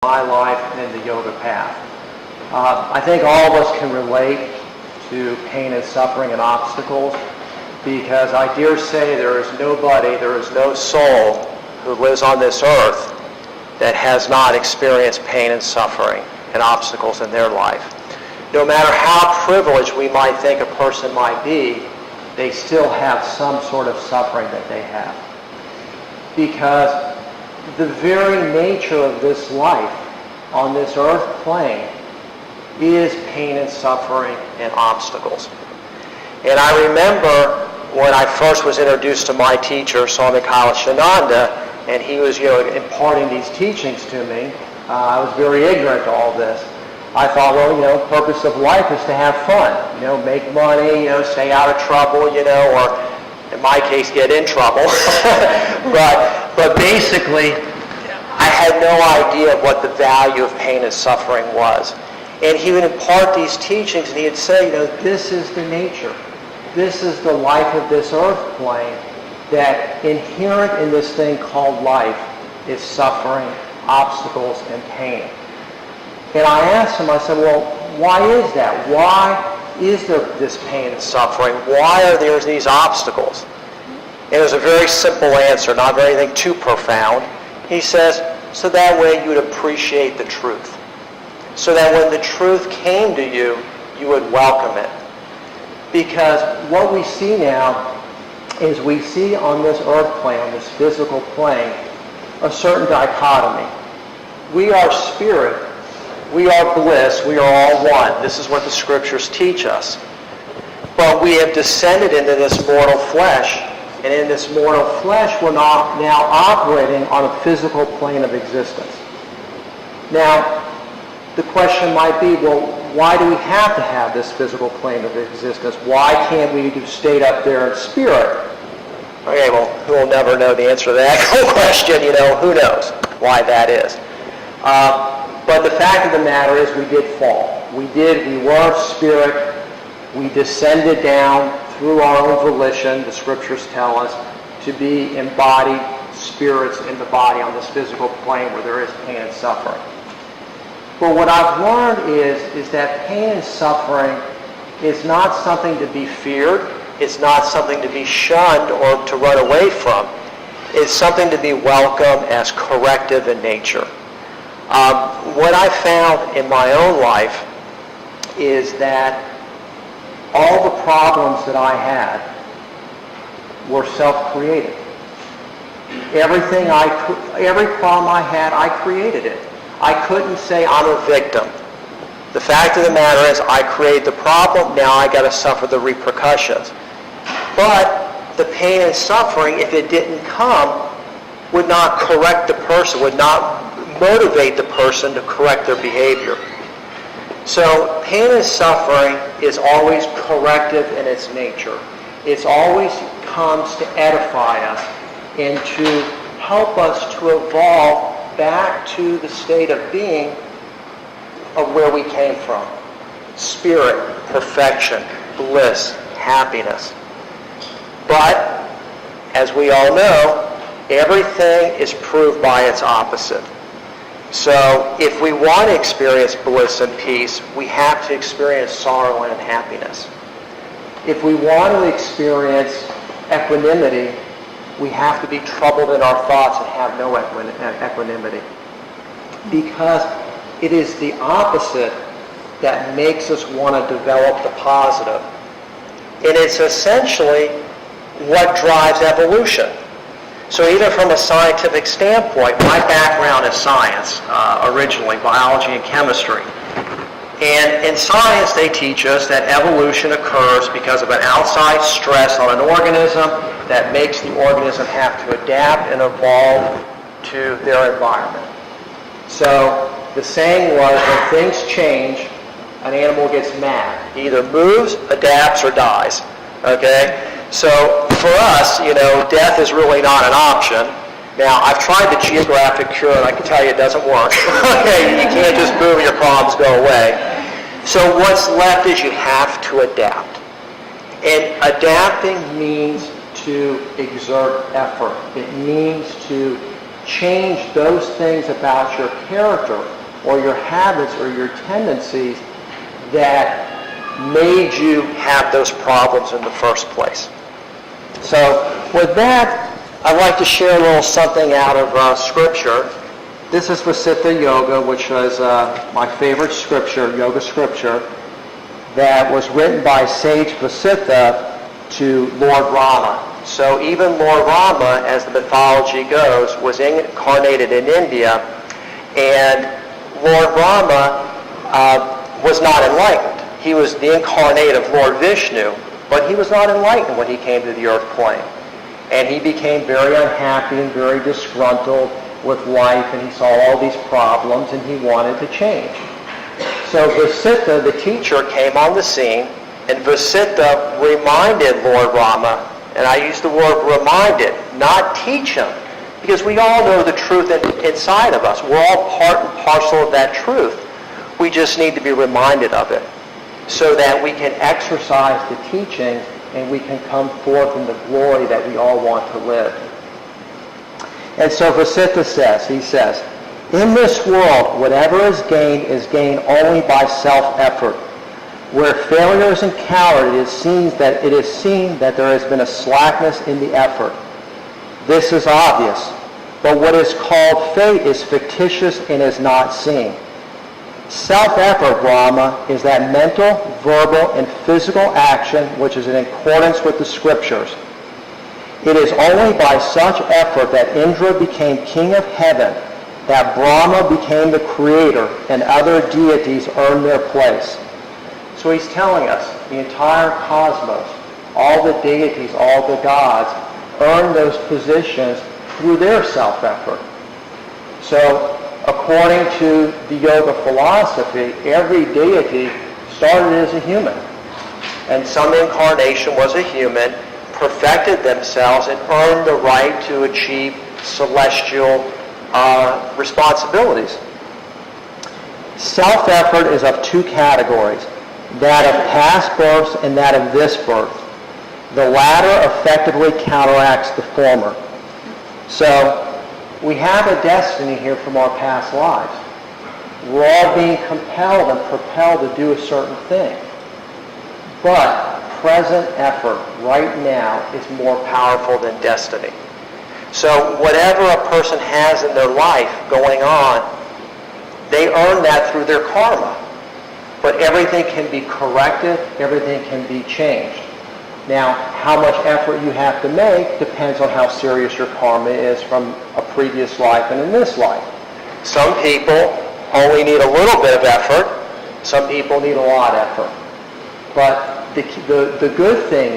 my life and in the yoga path. I think all of us can relate to pain and suffering and obstacles, because I dare say there is no soul who lives on this earth that has not experienced pain and suffering and obstacles in their life. No matter how privileged we might think a person might be, they still have some sort of suffering that they have. Because the very nature of this life on this earth plane is pain and suffering and obstacles. And I remember when I first was introduced to my teacher, Swami Kailashananda, and he was, imparting these teachings to me. I was very ignorant to all this. I thought, well, purpose of life is to have fun, make money, stay out of trouble, or in my case, get in trouble. but basically, I had no idea what the value of pain and suffering was. And he would impart these teachings, and he'd say, this is the nature. This is the life of this earth plane, that inherent in this thing called life is suffering, obstacles, and pain. And I asked him, I said, well, why is that? Why is there this pain and suffering? Why are there these obstacles? And it was a very simple answer, not anything too profound. He says, so that way you would appreciate the truth. So that when the truth came to you, you would welcome it. Because what we see now is we see on this earth plane, on this physical plane, a certain dichotomy. We are spirit. We are bliss. We are all one. This is what the scriptures teach us. But we have descended into this mortal flesh. And in this mortal flesh, we're now operating on a physical plane of existence. Now, the question might be, well, why do we have to have this physical plane of existence? Why can't we just stay up there in spirit? Okay, well, we'll never know the answer to that question. Who knows why that is. But the fact of the matter is we did fall. We were spirit. We descended down through our own volition, the scriptures tell us, to be embodied spirits in the body on this physical plane where there is pain and suffering. But what I've learned is that pain and suffering is not something to be feared. It's not something to be shunned or to run away from. It's something to be welcomed as corrective in nature. What I found in my own life is that all the problems that I had were self-created. Every problem I had, I created it. I couldn't say I'm a victim. The fact of the matter is I created the problem, now I got to suffer the repercussions. But the pain and suffering, if it didn't come, would not correct the person, would not motivate the person to correct their behavior. So pain and suffering is always corrective in its nature. It always comes to edify us and to help us to evolve back to the state of being of where we came from. Spirit, perfection, bliss, happiness. But, as we all know, everything is proved by its opposite. So, if we want to experience bliss and peace, we have to experience sorrow and unhappiness. If we want to experience equanimity, we have to be troubled in our thoughts and have no equanimity. Because it is the opposite that makes us want to develop the positive. And it's essentially what drives evolution. So even from a scientific standpoint, my background is science, originally, biology and chemistry. And in science, they teach us that evolution occurs because of an outside stress on an organism that makes the organism have to adapt and evolve to their environment. So the saying was, when things change, an animal gets mad. He either moves, adapts, or dies. Okay? So for us, death is really not an option. Now, I've tried the geographic cure, and I can tell you it doesn't work. Okay? You can't just move and your problems go away. So what's left is you have to adapt. And adapting means to exert effort. It means to change those things about your character or your habits or your tendencies that made you have those problems in the first place. So with that, I'd like to share a little something out of Scripture. This is Vasita Yoga, which is my favorite scripture, yoga scripture, that was written by sage Vasita to Lord Rama. So even Lord Rama, as the mythology goes, was incarnated in India, and Lord Rama was not enlightened. He was the incarnate of Lord Vishnu, but he was not enlightened when he came to the earth plane. And he became very unhappy and very disgruntled with life, and he saw all these problems, and he wanted to change. So Vasita, the teacher, came on the scene, and Vasita reminded Lord Rama, and I use the word reminded, not teach him, because we all know the truth inside of us. We're all part and parcel of that truth. We just need to be reminded of it so that we can exercise the teachings and we can come forth in the glory that we all want to live. And so Vasita says, he says, in this world, whatever is gained only by self-effort. Where failure is encountered, it is seen that there has been a slackness in the effort. This is obvious, but what is called fate is fictitious and is not seen. Self-effort, Brahma, is that mental, verbal, and physical action which is in accordance with the Scriptures. It is only by such effort that Indra became king of heaven, that Brahma became the creator, and other deities earned their place. So he's telling us the entire cosmos, all the deities, all the gods, earned those positions through their self-effort. So according to the yoga philosophy, every deity started as a human. And some incarnation was a human, perfected themselves, and earned the right to achieve celestial responsibilities. Self-effort is of two categories, that of past births and that of this birth. The latter effectively counteracts the former. So we have a destiny here from our past lives. We're all being compelled and propelled to do a certain thing. But present effort right now is more powerful than destiny. So whatever a person has in their life going on, they earn that through their karma. But everything can be corrected, everything can be changed. Now, how much effort you have to make depends on how serious your karma is from a previous life and in this life. Some people only need a little bit of effort. Some people need a lot of effort. But the good thing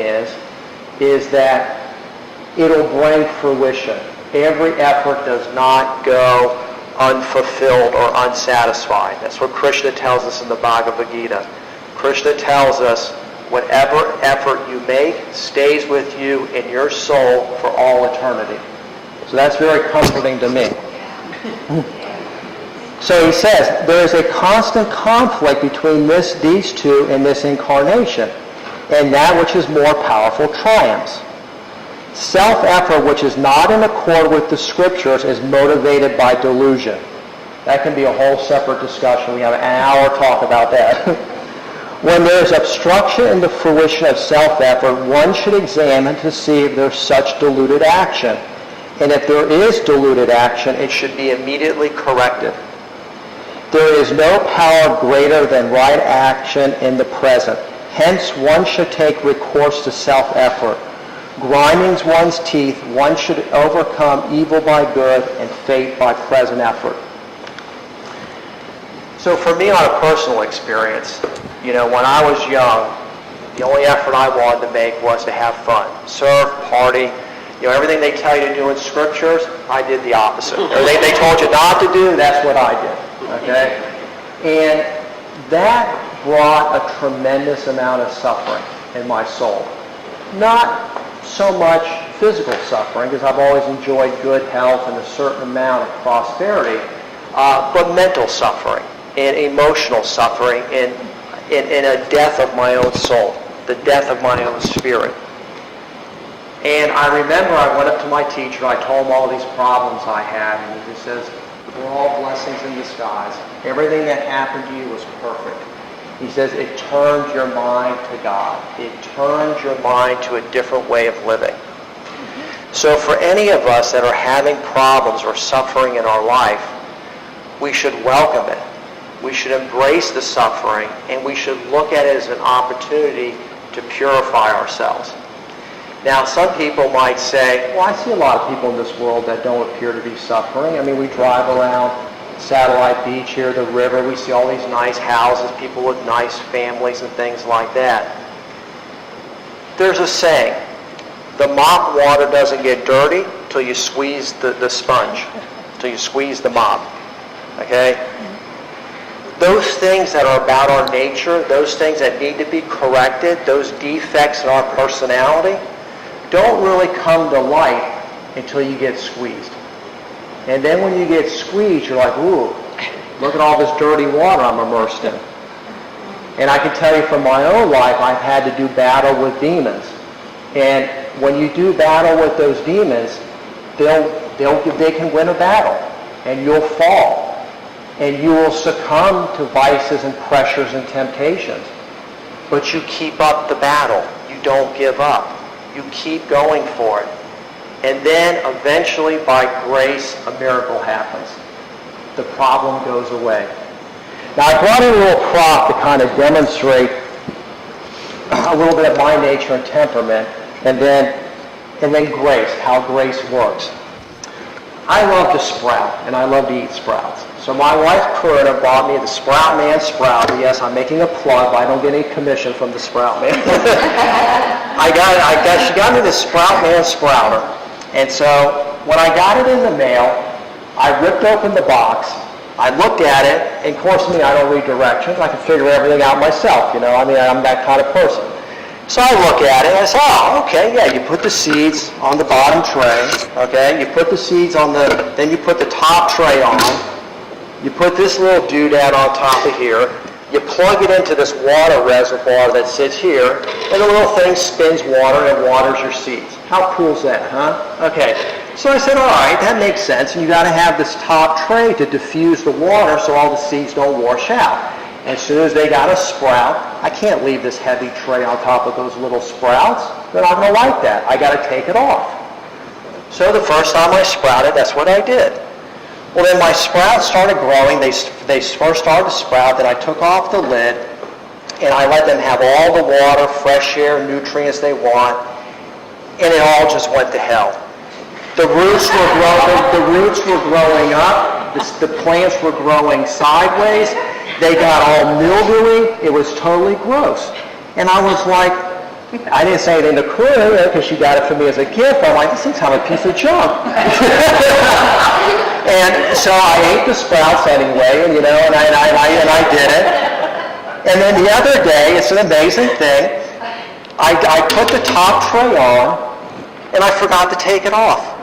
is that it'll bring fruition. Every effort does not go unfulfilled or unsatisfied. That's what Krishna tells us in the Bhagavad Gita. Krishna tells us whatever effort you make stays with you in your soul for all eternity. So that's very comforting to me. So he says, there is a constant conflict between these two in this incarnation, and that which is more powerful triumphs. Self-effort, which is not in accord with the Scriptures, is motivated by delusion. That can be a whole separate discussion. We have an hour talk about that. When there is obstruction in the fruition of self-effort, one should examine to see if there is such deluded action. And if there is deluded action, it should be immediately corrected. There is no power greater than right action in the present. Hence, one should take recourse to self-effort. Grinding one's teeth, one should overcome evil by good and fate by present effort. So for me, on a personal experience, when I was young, the only effort I wanted to make was to have fun. Surf, party, everything they tell you to do in Scriptures, I did the opposite. Everything they told you not to do, that's what I did. Okay? And that brought a tremendous amount of suffering in my soul. Not so much physical suffering, because I've always enjoyed good health and a certain amount of prosperity, but mental suffering and emotional suffering in a death of my own soul, the death of my own spirit. And I remember I went up to my teacher, I told him all these problems I had, and he just says, were all blessings in disguise. Everything that happened to you was perfect. He says it turned your mind to God. It turned your mind to a different way of living. So for any of us that are having problems or suffering in our life, we should welcome it. We should embrace the suffering, and we should look at it as an opportunity to purify ourselves. Now, some people might say, well, I see a lot of people in this world that don't appear to be suffering. I mean, we drive around Satellite Beach here, the river, we see all these nice houses, people with nice families and things like that. There's a saying, the mop water doesn't get dirty till you squeeze the sponge, till you squeeze the mop. Okay? Those things that are about our nature, those things that need to be corrected, those defects in our personality, don't really come to light until you get squeezed. And then when you get squeezed, you're like, ooh, look at all this dirty water I'm immersed in. And I can tell you from my own life, I've had to do battle with demons. And when you do battle with those demons, they can win a battle, and you'll fall. And you will succumb to vices and pressures and temptations. But you keep up the battle. You don't give up. You keep going for it. And then eventually, by grace, a miracle happens. The problem goes away. Now, I brought in a little prop to kind of demonstrate a little bit of my nature and temperament, and then grace, how grace works. I love to sprout, and I love to eat sprouts. So my wife, Corinna, bought me the Sprout Man Sprouter. Yes, I'm making a plug, but I don't get any commission from the Sprout Man. She got me the Sprout Man Sprouter. And so when I got it in the mail, I ripped open the box. I looked at it, and of course, I don't read directions. I can figure everything out myself, I'm that kind of person. So I look at it, and I say, oh, okay, yeah, you put the seeds on the bottom tray, okay? You put the seeds on then you put the top tray on. You put this little doodad on top of here. You plug it into this water reservoir that sits here, and the little thing spins water and waters your seeds. How cool is that, huh? Okay. So I said, all right, that makes sense. And you got to have this top tray to diffuse the water so all the seeds don't wash out. And as soon as they got a sprout, I can't leave this heavy tray on top of those little sprouts. They're not going to like that. I got to take it off. So the first time I sprouted, that's what I did. Well, then my sprouts started growing. They first started to sprout. Then I took off the lid, and I let them have all the water, fresh air, nutrients they want, and it all just went to hell. The roots were growing up. The plants were growing sideways. They got all mildewy. It was totally gross. And I was like, I didn't say anything to Corinna because she got it for me as a gift. I'm like, this thing's kind of a piece of junk. And so I ate the sprouts anyway, and I did it. And then the other day, it's an amazing thing. I put the top tray on, and I forgot to take it off.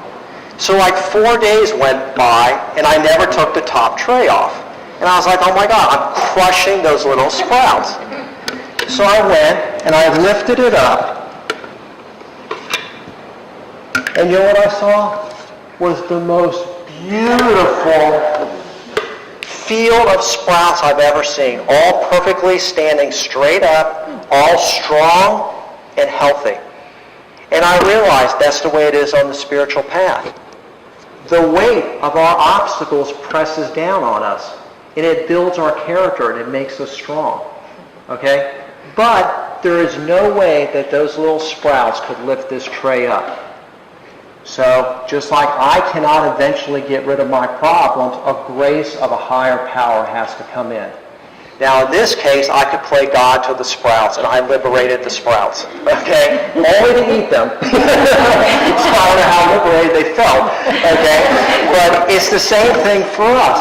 So like 4 days went by, and I never took the top tray off. And I was like, oh my God, I'm crushing those little sprouts. So I went, and I lifted it up, and you know what I saw? Was the most beautiful field of sprouts I've ever seen, all perfectly standing straight up, all strong and healthy. And I realized that's the way it is on the spiritual path. The weight of our obstacles presses down on us, and it builds our character, and it makes us strong. Okay? But there is no way that those little sprouts could lift this tray up. So, just like I cannot eventually get rid of my problems, a grace of a higher power has to come in. Now, in this case, I could play God to the sprouts, and I liberated the sprouts. Okay? Only to eat them. So I don't know how liberated they felt. Okay? But it's the same thing for us,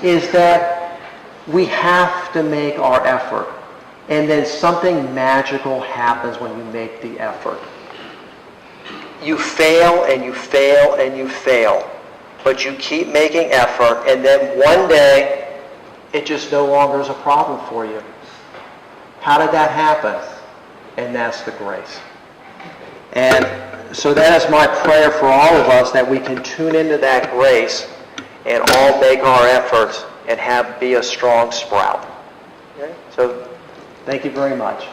is that we have to make our effort. And then something magical happens when you make the effort. You fail and you fail and you fail, but you keep making effort, and then one day it just no longer is a problem for you. How did that happen? And that's the grace. And so that is my prayer for all of us, that we can tune into that grace and all make our efforts and be a strong sprout. Okay? So, thank you very much.